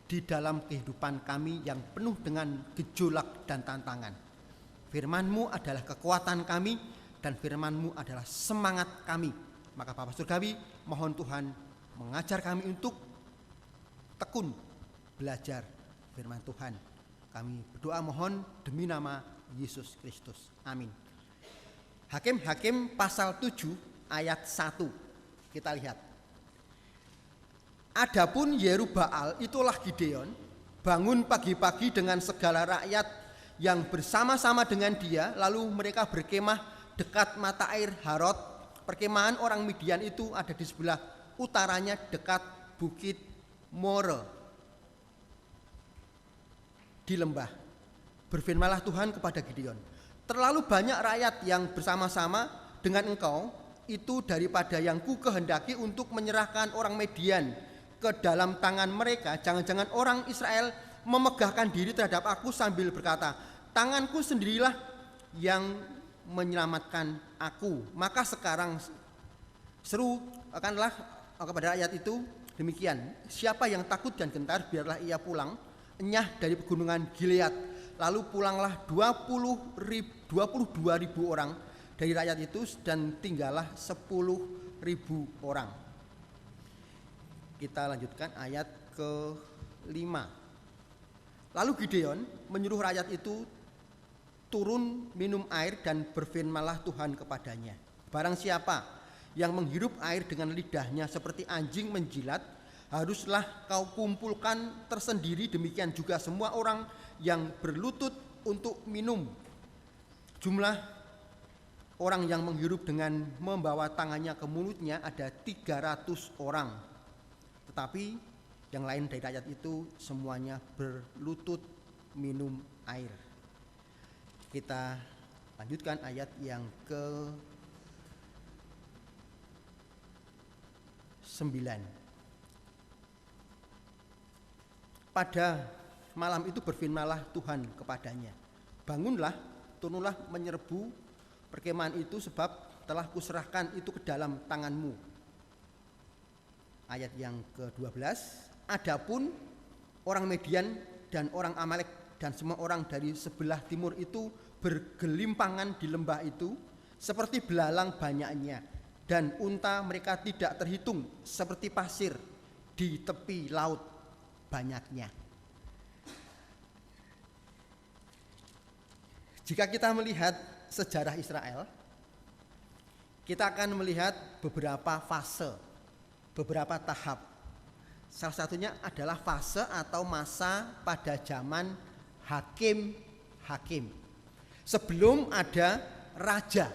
di dalam kehidupan kami yang penuh dengan gejolak dan tantangan. Firman-Mu adalah kekuatan kami dan firman-Mu adalah semangat kami. Maka Bapak Surgawi, mohon Tuhan mengajar kami untuk tekun belajar firman Tuhan. Kami berdoa mohon demi nama Yesus Kristus. Amin. Hakim-Hakim pasal 7 ayat 1. Kita lihat. Adapun Yerubbaal, itulah Gideon, bangun pagi-pagi dengan segala rakyat yang bersama-sama dengan dia, lalu mereka berkemah dekat mata air Harod. Perkemahan orang Midian itu ada di sebelah utaranya dekat bukit More di lembah. Berfirmanlah Tuhan kepada Gideon, terlalu banyak rakyat yang bersama-sama dengan engkau itu daripada yang ku kehendaki untuk menyerahkan orang Midian ke dalam tangan mereka. Jangan-jangan orang Israel memegahkan diri terhadap aku sambil berkata, tanganku sendirilah yang menyelamatkan aku. Maka sekarang seru akanlah kepada rakyat itu demikian, siapa yang takut dan gentar biarlah ia pulang enyah dari pegunungan Gilead. Lalu pulanglah 22.000 orang dari rakyat itu dan tinggallah 10.000 orang. Kita lanjutkan ayat ke-5. Lalu Gideon menyuruh rakyat itu turun minum air dan berfirmanlah Tuhan kepadanya, barang siapa yang menghirup air dengan lidahnya seperti anjing menjilat, haruslah kau kumpulkan tersendiri, demikian juga semua orang yang berlutut untuk minum. Jumlah orang yang menghirup dengan membawa tangannya ke mulutnya ada 300 orang. Tetapi yang lain dari rakyat itu semuanya berlutut minum air. Kita lanjutkan ayat yang ke-9. Pada malam itu berfirmanlah Tuhan kepadanya, bangunlah, turunlah menyerbu perkemahan itu, sebab telah kuserahkan itu ke dalam tanganmu. Ayat yang ke-12, adapun orang Midian dan orang Amalek dan semua orang dari sebelah timur itu bergelimpangan di lembah itu seperti belalang banyaknya, dan unta mereka tidak terhitung seperti pasir di tepi laut banyaknya. Jika kita melihat sejarah Israel, kita akan melihat beberapa fase, beberapa tahap. Salah satunya adalah fase atau masa pada zaman hakim-hakim. Sebelum ada raja.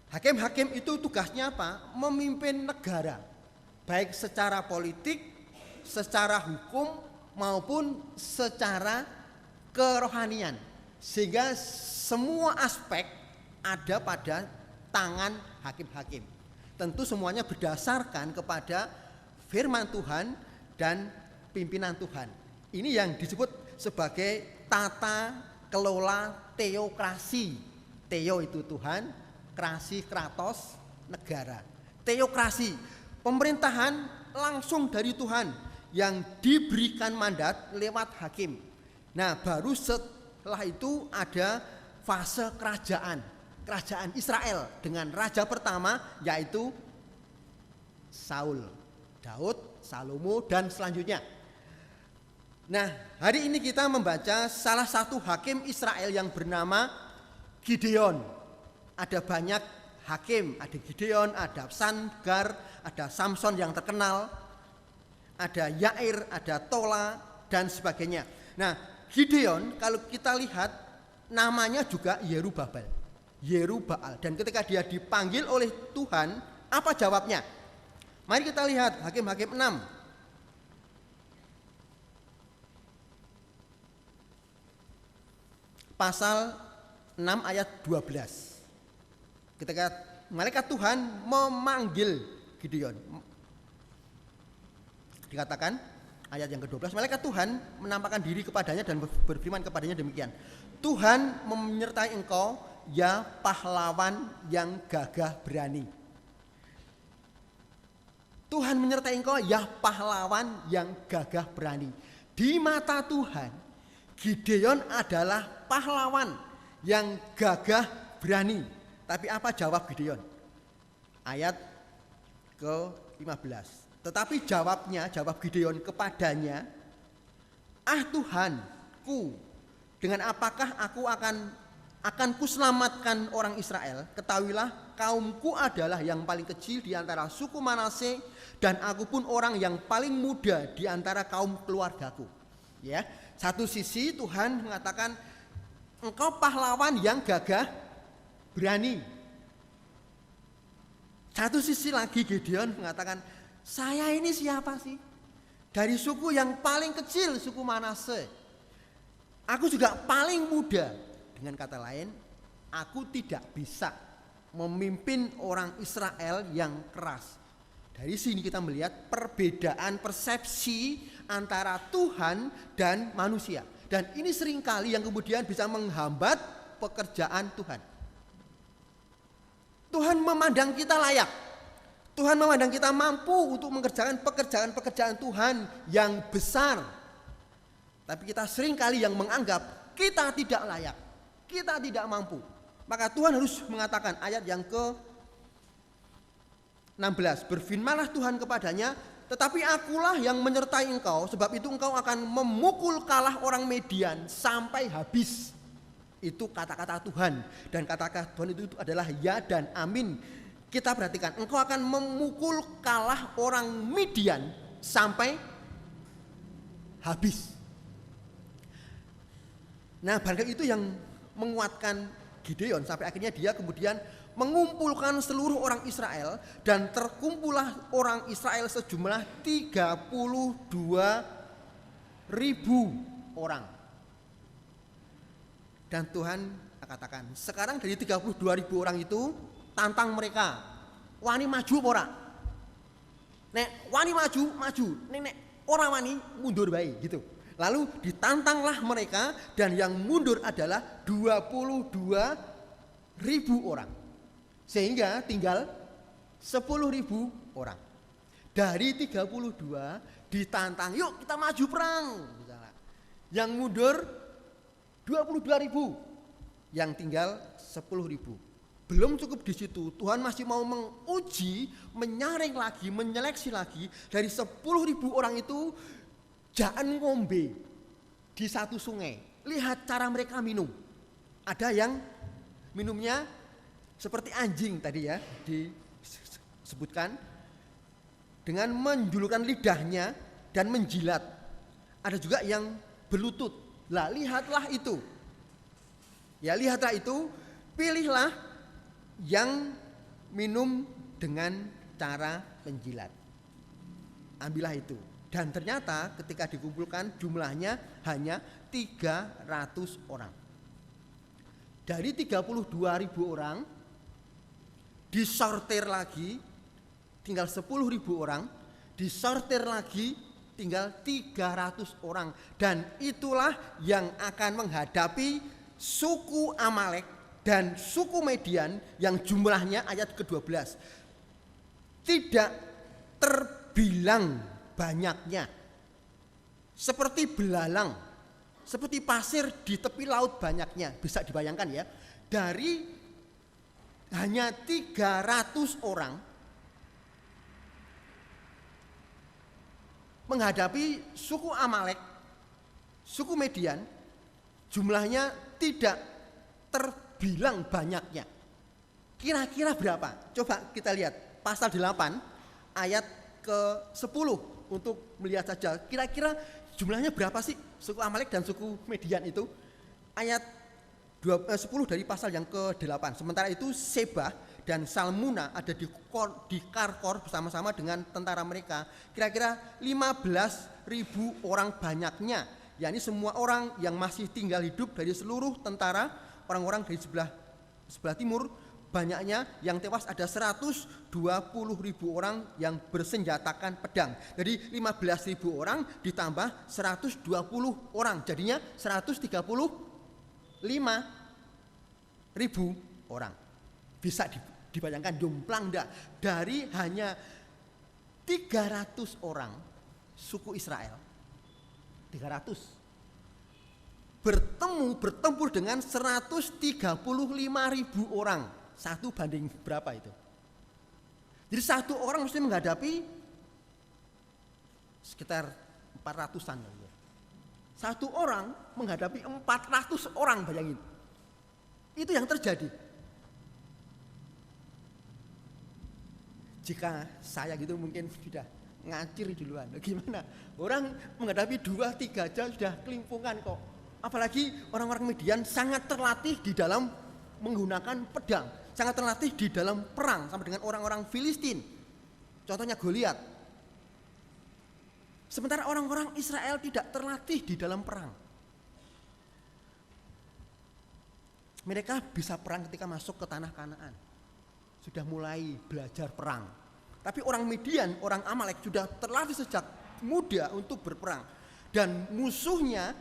Hakim-hakim itu tugasnya apa? Memimpin negara, baik secara politik, secara hukum, maupun secara kerohanian. Sehingga semua aspek ada pada tangan hakim-hakim. Tentu semuanya berdasarkan kepada firman Tuhan dan pimpinan Tuhan. Ini yang disebut sebagai tata kelola teokrasi. Teo itu Tuhan, krasi kratos negara. Teokrasi, pemerintahan langsung dari Tuhan yang diberikan mandat lewat hakim. Nah, baru setelah itu ada fase kerajaan Israel dengan raja pertama yaitu Saul, Daud, Salomo dan selanjutnya. Nah, hari ini kita membaca salah satu hakim Israel yang bernama Gideon. Ada banyak hakim, ada Gideon, ada Sangar, ada Samson yang terkenal, ada Yair, ada Tola dan sebagainya. Nah, Gideon kalau kita lihat namanya juga Yerubbaal. Dan ketika dia dipanggil oleh Tuhan, apa jawabnya? Mari kita lihat Hakim-Hakim 6. Pasal 6 ayat 12. Ketika malaikat Tuhan memanggil Gideon, dikatakan ayat yang ke-12, malaikat Tuhan menampakkan diri kepadanya dan berfirman kepadanya demikian, Tuhan menyertai engkau, ya pahlawan yang gagah berani. Tuhan menyertai engkau, ya pahlawan yang gagah berani. Di mata Tuhan, Gideon adalah pahlawan yang gagah berani. Tapi apa jawab Gideon? Ayat ke-15. Tetapi jawab Gideon kepadanya, "Ah Tuhanku, dengan apakah aku akan kuselamatkan orang Israel? Ketahuilah, kaumku adalah yang paling kecil di antara suku Manase, dan aku pun orang yang paling muda di antara kaum keluargaku." Ya, satu sisi Tuhan mengatakan, engkau pahlawan yang gagah berani. Satu sisi lagi Gideon mengatakan, saya ini siapa sih? Dari suku yang paling kecil, suku Manase. Aku juga paling muda. Dengan kata lain, aku tidak bisa memimpin orang Israel yang keras. Dari sini kita melihat perbedaan persepsi antara Tuhan dan manusia. Dan ini seringkali yang kemudian bisa menghambat pekerjaan Tuhan. Tuhan memandang kita layak. Tuhan memandang kita mampu untuk mengerjakan pekerjaan-pekerjaan Tuhan yang besar. Tapi kita seringkali yang menganggap kita tidak layak. Kita tidak mampu. Maka Tuhan harus mengatakan ayat yang ke-16. Berfirmanlah Tuhan kepadanya, tetapi akulah yang menyertai engkau, sebab itu engkau akan memukul kalah orang Median sampai habis. Itu kata-kata Tuhan. Dan kata-kata Tuhan itu adalah ya dan amin. Kita perhatikan, engkau akan memukul kalah orang Midian sampai habis. Nah, barangkali itu yang menguatkan Gideon sampai akhirnya dia kemudian mengumpulkan seluruh orang Israel, dan terkumpullah orang Israel sejumlah 32.000 orang. Dan Tuhan katakan, sekarang dari 32.000 orang itu tantang mereka, wani maju ora? Nek wani maju, nek ora wani mundur bae gitu. Lalu ditantanglah mereka, dan yang mundur adalah 22.000 orang. Sehingga tinggal 10.000 orang. Dari 32 ditantang, yuk kita maju perang. Yang mundur 22.000, yang tinggal 10.000. Belum cukup di situ, Tuhan masih mau menguji, menyaring lagi, menyeleksi lagi. Dari 10.000 orang itu, jangan ngombe di satu sungai. Lihat cara mereka minum. Ada yang minumnya seperti anjing tadi ya, disebutkan, dengan menjulurkan lidahnya dan menjilat. Ada juga yang berlutut. Lah, lihatlah itu. Ya, lihatlah itu, pilihlah yang minum dengan cara menjilat. Ambillah itu. Dan ternyata ketika dikumpulkan jumlahnya hanya 300 orang. Dari 32.000 orang disortir lagi tinggal 10.000 orang, disortir lagi tinggal 300 orang. Dan itulah yang akan menghadapi suku Amalek dan suku Median yang jumlahnya ayat ke-12 tidak terbilang banyaknya, seperti belalang, seperti pasir di tepi laut banyaknya. Bisa dibayangkan ya, dari hanya 300 orang menghadapi suku Amalek, suku Median, jumlahnya tidak terbilang banyaknya. Kira-kira berapa? Coba kita lihat pasal 8 ayat ke-10 untuk melihat saja kira-kira jumlahnya berapa sih suku Amalek dan suku Median itu. Ayat 10 dari pasal yang ke-8. Sementara itu Seba dan Salmuna ada di Karkor bersama-sama dengan tentara mereka. Kira-kira 15.000 orang banyaknya, yakni semua orang yang masih tinggal hidup dari seluruh tentara, orang-orang dari sebelah timur. Banyaknya yang tewas ada 120.000 orang yang bersenjatakan pedang. Jadi 15.000 orang ditambah 120 orang, jadinya 135.000 orang. Bisa dibayangkan jomplang enggak? Dari hanya 300 orang suku Israel 300. Bertempur dengan 135.000 orang. 1 banding berapa itu? Jadi 1 orang mesti menghadapi sekitar 400-an. 1 orang menghadapi 400 orang, bayangin. Itu yang terjadi. Jika saya gitu mungkin sudah ngacir duluan. Gimana? Orang menghadapi 2-3 jam sudah kelimpungan kok. Apalagi orang-orang Midian sangat terlatih di dalam menggunakan pedang, sangat terlatih di dalam perang sama dengan orang-orang Filistin. Contohnya Goliat. Sementara orang-orang Israel tidak terlatih di dalam perang. Mereka bisa perang ketika masuk ke tanah Kanaan. Sudah mulai belajar perang. Tapi orang Midian, orang Amalek sudah terlatih sejak muda untuk berperang. Dan musuhnya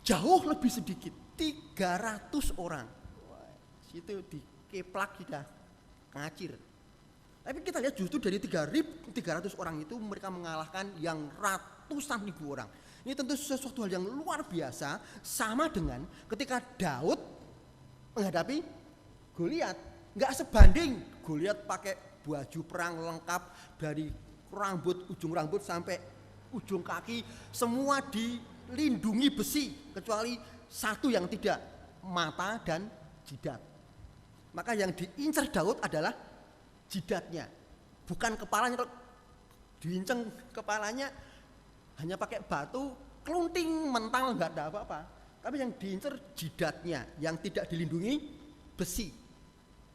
jauh lebih sedikit, 300 orang. Wah, situ dikeplak sudah ngacir. Tapi kita lihat justru dari 300 orang itu mereka mengalahkan yang ratusan ribu orang. Ini tentu sesuatu hal yang luar biasa, sama dengan ketika Daud menghadapi Goliat. Nggak sebanding. Goliat pakai baju perang lengkap dari ujung rambut sampai ujung kaki, semua dilindungi besi kecuali satu yang tidak, mata dan jidat. Maka yang diincar Daud adalah jidatnya, bukan kepalanya. Kalau diinceng kepalanya hanya pakai batu, kelunting mental, nggak ada apa-apa. Tapi yang diincar jidatnya yang tidak dilindungi besi.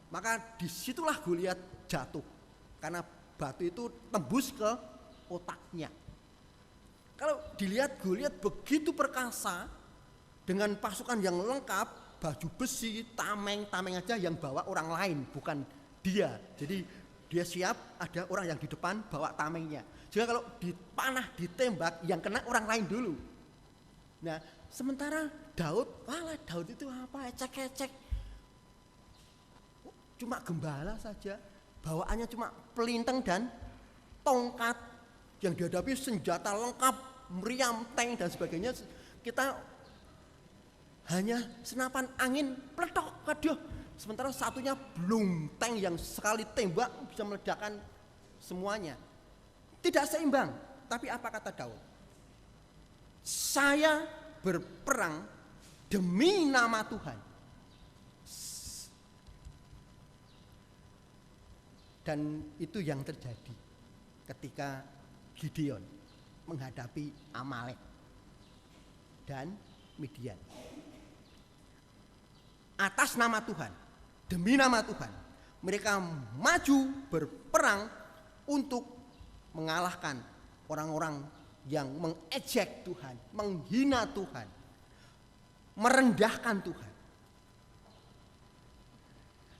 Maka disitulah Goliat jatuh karena batu itu tembus ke otaknya. Kalau dilihat Goliat begitu perkasa dengan pasukan yang lengkap, baju besi, tameng aja yang bawa orang lain, bukan dia. Jadi dia siap, ada orang yang di depan bawa tamengnya. Jika kalau dipanah, ditembak, yang kena orang lain dulu. Nah, sementara Daud itu apa? Ecek-ecek. Cuma gembala saja, bawaannya cuma pelintang dan tongkat. Yang dihadapi senjata lengkap, meriam, tank dan sebagainya. Kita hanya senapan angin, peletok, aduh. Sementara satunya belum, tank yang sekali tembak bisa meledakkan semuanya. Tidak seimbang. Tapi apa kata Daud? Saya berperang demi nama Tuhan. Dan itu yang terjadi ketika Gideon menghadapi Amalek dan Midian. Atas nama Tuhan, demi nama Tuhan, mereka maju berperang untuk mengalahkan orang-orang yang mengejek Tuhan, menghina Tuhan, merendahkan Tuhan.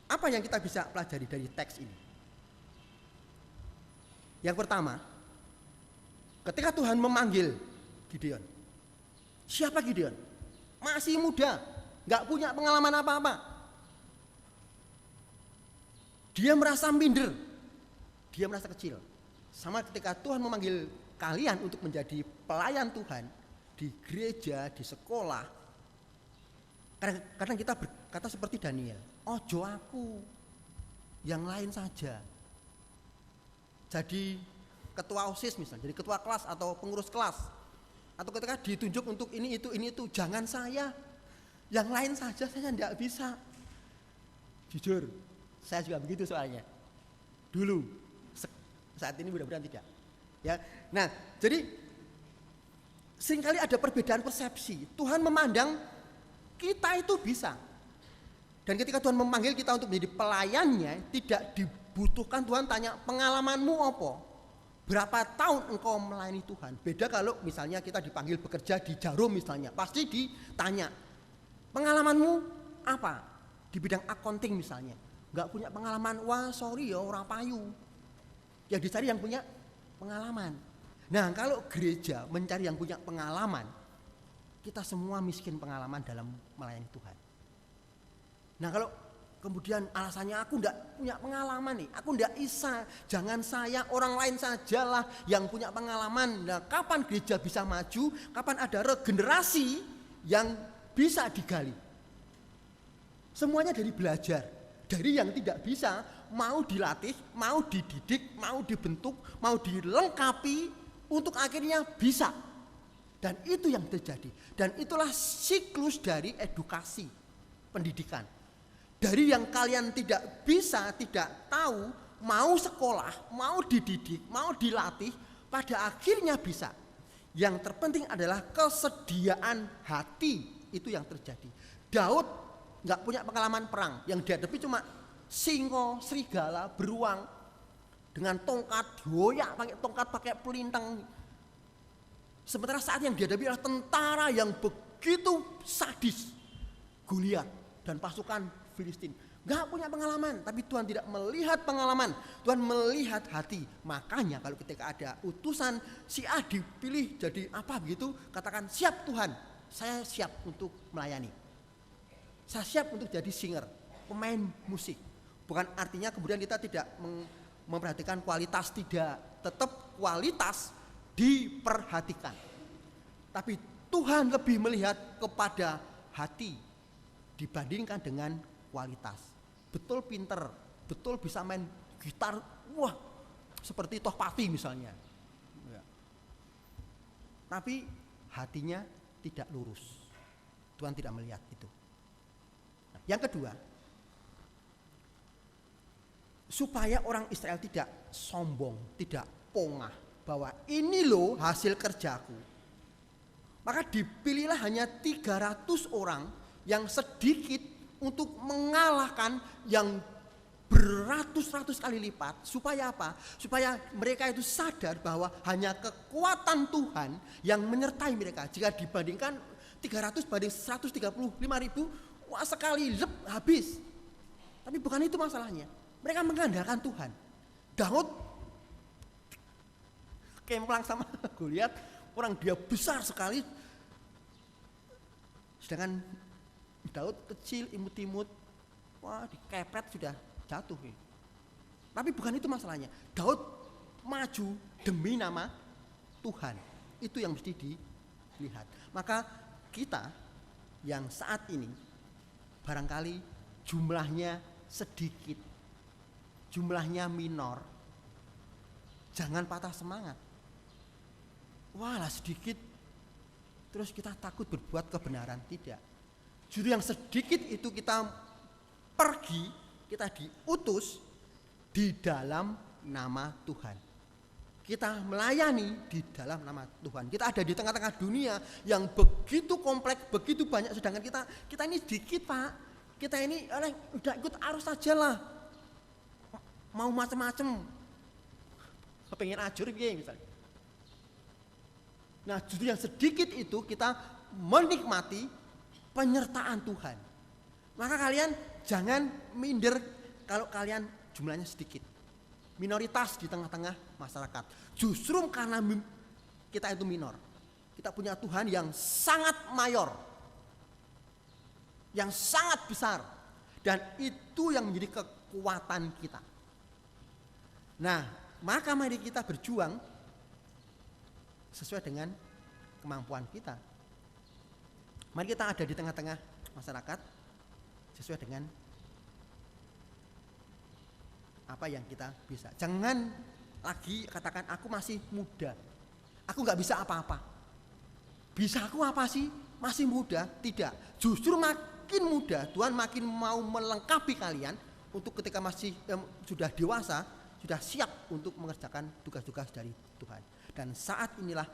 Apa yang kita bisa pelajari dari teks ini? Yang pertama, ketika Tuhan memanggil Gideon. Siapa Gideon? Masih muda, gak punya pengalaman apa-apa. Dia merasa minder, dia merasa kecil. Sama ketika Tuhan memanggil kalian untuk menjadi pelayan Tuhan di gereja, di sekolah. Kadang kita berkata seperti Daniel, ojo aku, yang lain saja. Jadi ketua OSIS misalnya, jadi ketua kelas atau pengurus kelas. Atau ketika ditunjuk untuk ini itu, jangan saya. Yang lain saja saya tidak bisa. Jujur, saya juga begitu soalnya. Dulu, saat ini mudah-mudahan tidak. Ya, nah jadi seringkali ada perbedaan persepsi. Tuhan memandang kita itu bisa. Dan ketika Tuhan memanggil kita untuk menjadi pelayannya, tidak dibutuhkan Tuhan tanya pengalamanmu apa? Berapa tahun engkau melayani Tuhan? Beda kalau misalnya kita dipanggil bekerja di Jarum misalnya, pasti ditanya pengalamanmu apa? Di bidang accounting misalnya, nggak punya pengalaman, wah sorry ya orang payu. Yang dicari yang punya pengalaman. Nah kalau gereja mencari yang punya pengalaman, kita semua miskin pengalaman dalam melayani Tuhan. Nah kalau Kemudian alasannya aku enggak punya pengalaman nih, aku enggak bisa, jangan saya, orang lain sajalah yang punya pengalaman. Nah, kapan gereja bisa maju, kapan ada regenerasi yang bisa digali. Semuanya dari belajar, dari yang tidak bisa, mau dilatih, mau dididik, mau dibentuk, mau dilengkapi untuk akhirnya bisa. Dan itu yang terjadi, dan itulah siklus dari edukasi pendidikan. Dari yang kalian tidak bisa, tidak tahu, mau sekolah, mau dididik, mau dilatih, pada akhirnya bisa. Yang terpenting adalah kesediaan hati, itu yang terjadi. Daud nggak punya pengalaman perang, yang dihadapi cuma singo, serigala, beruang, dengan tongkat, goyak pakai tongkat, pakai pelintang. Sementara saat yang dihadapi adalah tentara yang begitu sadis, Goliat dan pasukan Filistin. Gak punya pengalaman, tapi Tuhan tidak melihat pengalaman, Tuhan melihat hati. Makanya kalau ketika ada utusan si A dipilih jadi apa begitu, katakan siap Tuhan, saya siap untuk melayani. Saya siap untuk jadi singer, pemain musik. Bukan artinya kemudian kita tidak memperhatikan kualitas, tidak, tetap kualitas diperhatikan. Tapi Tuhan lebih melihat kepada hati dibandingkan dengan kualitas. Betul pinter, betul bisa main gitar, wah seperti Tohpati misalnya. Ya. Tapi hatinya tidak lurus. Tuhan tidak melihat itu. Nah, yang kedua, supaya orang Israel tidak sombong, tidak pongah bahwa ini loh hasil kerjaku. Maka dipilihlah hanya 300 orang yang sedikit untuk mengalahkan yang beratus-ratus kali lipat. Supaya apa? Supaya mereka itu sadar bahwa hanya kekuatan Tuhan yang menyertai mereka. Jika dibandingkan 300 banding 135.000, wah sekali lep habis. Tapi bukan itu masalahnya. Mereka mengandalkan Tuhan. Daud kemplang sama Goliat, orang dia besar sekali. Sedangkan Daud kecil, imut-imut, wah dikepret sudah jatuh. Tapi bukan itu masalahnya. Daud maju demi nama Tuhan. Itu yang mesti dilihat. Maka kita yang saat ini barangkali jumlahnya sedikit, jumlahnya minor, jangan patah semangat. Walah sedikit, terus kita takut berbuat kebenaran. Tidak. Justru yang sedikit itu kita pergi, kita diutus di dalam nama Tuhan. Kita melayani di dalam nama Tuhan. Kita ada di tengah-tengah dunia yang begitu kompleks, begitu banyak. Sedangkan kita ini sedikit Pak. Kita ini udah ikut arus saja lah. Mau macam-macam. Pengen ajur misalnya. Nah justru yang sedikit itu kita menikmati penyertaan Tuhan. Maka kalian jangan minder kalau kalian jumlahnya sedikit. Minoritas di tengah-tengah masyarakat. Justru karena kita itu minor. Kita punya Tuhan yang sangat mayor. Yang sangat besar. Dan itu yang menjadi kekuatan kita. Nah, maka mari kita berjuang sesuai dengan kemampuan kita. Mari kita ada di tengah-tengah masyarakat sesuai dengan apa yang kita bisa. Jangan lagi katakan aku masih muda, aku gak bisa apa-apa. Bisa aku apa sih? Masih muda? Tidak. Justru makin muda Tuhan makin mau melengkapi kalian untuk ketika masih sudah dewasa, sudah siap untuk mengerjakan tugas-tugas dari Tuhan. Dan saat inilah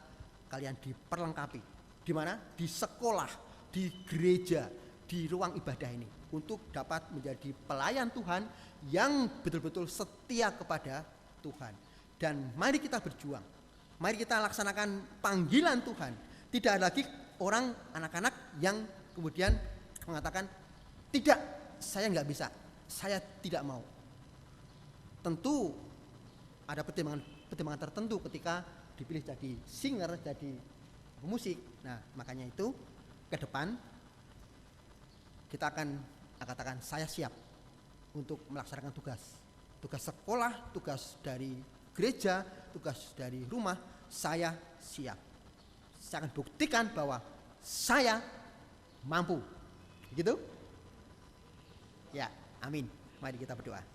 kalian diperlengkapi. Di mana? Di sekolah, di gereja, di ruang ibadah ini untuk dapat menjadi pelayan Tuhan yang betul-betul setia kepada Tuhan. Dan mari kita berjuang. Mari kita laksanakan panggilan Tuhan. Tidak ada lagi orang anak-anak yang kemudian mengatakan tidak, saya nggak bisa, saya tidak mau. Tentu ada pertimbangan tertentu ketika dipilih jadi singer, jadi musik. Nah makanya itu ke depan kita akan katakan saya siap untuk melaksanakan tugas. Tugas sekolah, tugas dari gereja, tugas dari rumah, saya siap. Saya akan buktikan bahwa saya mampu. Gitu? Ya, amin. Mari kita berdoa.